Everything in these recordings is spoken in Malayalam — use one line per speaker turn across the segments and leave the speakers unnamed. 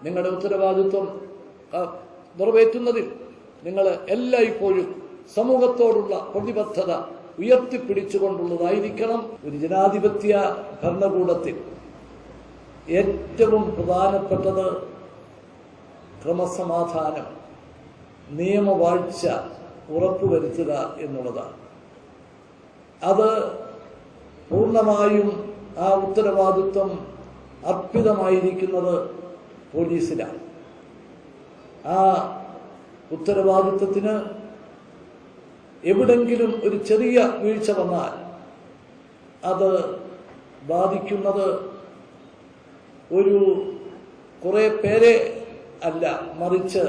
നിങ്ങളുടെ ഉത്തരവാദിത്വം നിറവേറ്റുന്നതിൽ നിങ്ങൾ എല്ലായ്പ്പോഴും സമൂഹത്തോടുള്ള പ്രതിബദ്ധത ഉയർത്തിപ്പിടിച്ചുകൊണ്ടുള്ളതായിരിക്കണം. ഒരു ജനാധിപത്യ ഭരണകൂടത്തിൽ ഏറ്റവും പ്രധാനപ്പെട്ടത് ക്രമസമാധാനം, നിയമവാഴ്ച ഉറപ്പുവരുത്തുക എന്നുള്ളതാണ്. അത് പൂർണ്ണമായും ആ ഉത്തരവാദിത്വം അർപ്പിതമായിരിക്കുന്നത് പോലീസിലാണ്. ആ ഉത്തരവാദിത്വത്തിന് എവിടെങ്കിലും ഒരു ചെറിയ വീഴ്ച വന്നാൽ അത് ബാധിക്കുന്നത് ഒരു കുറെ പേരെ അല്ല, മറിച്ച്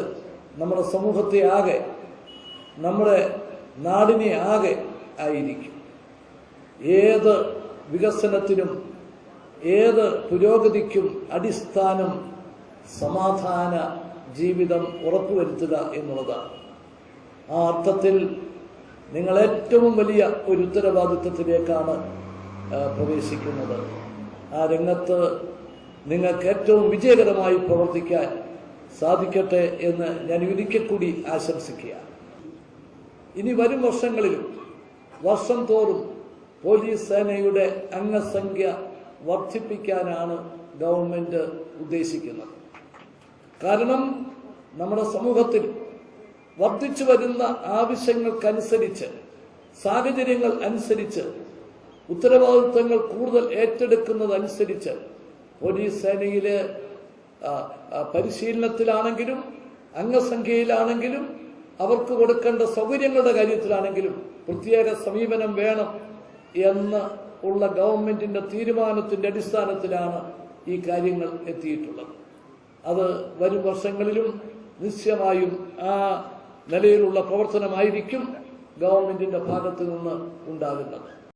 നമ്മുടെ സമൂഹത്തെ ആകെ, നമ്മുടെ നാടിനെ ആകെ ആയിരിക്കും. ഏത് വികസനത്തിനും ഏത് പുരോഗതിക്കും അടിസ്ഥാനം സമാധാന ജീവിതം ഉറപ്പുവരുത്തുക എന്നുള്ളതാണ്. ആ അർത്ഥത്തിൽ നിങ്ങൾ ഏറ്റവും വലിയ ഒരു ഉത്തരവാദിത്വത്തിലേക്കാണ് പ്രവേശിക്കുന്നത്. ആ രംഗത്ത് നിങ്ങൾക്ക് ഏറ്റവും വിജയകരമായി പ്രവർത്തിക്കാൻ സാധിക്കട്ടെ എന്ന് ഞാൻ ഒരിക്കൽ കൂടി ആശംസിക്കുക. ഇനി വരും വർഷങ്ങളിലും വർഷം തോറും പോലീസ് സേനയുടെ അംഗസംഖ്യ വർദ്ധിപ്പിക്കാനാണ് ഗവൺമെന്റ് ഉദ്ദേശിക്കുന്നത്. കാരണം നമ്മുടെ സമൂഹത്തിൽ വർദ്ധിച്ചു വരുന്ന ആവശ്യങ്ങൾക്കനുസരിച്ച്, സാഹചര്യങ്ങൾ അനുസരിച്ച്, ഉത്തരവാദിത്തങ്ങൾ കൂടുതൽ ഏറ്റെടുക്കുന്നതനുസരിച്ച് പോലീസ് സേനയിലെ പരിശീലനത്തിലാണെങ്കിലും അംഗസംഖ്യയിലാണെങ്കിലും അവർക്ക് കൊടുക്കേണ്ട സൗകര്യങ്ങളുടെ കാര്യത്തിലാണെങ്കിലും പ്രത്യേക സമീപനം വേണം എന്ന് ഉള്ള ഗവൺമെന്റിന്റെ തീരുമാനത്തിന്റെ അടിസ്ഥാനത്തിലാണ് ഈ കാര്യങ്ങൾ എത്തിയിട്ടുള്ളത്. അത് വരും വർഷങ്ങളിലും നിശ്ചയമായും ആ നിലയിലുള്ള പ്രവർത്തനമായിരിക്കും ഗവൺമെന്റിന്റെ ഭാഗത്തു നിന്ന് ഉണ്ടാകുന്നത്.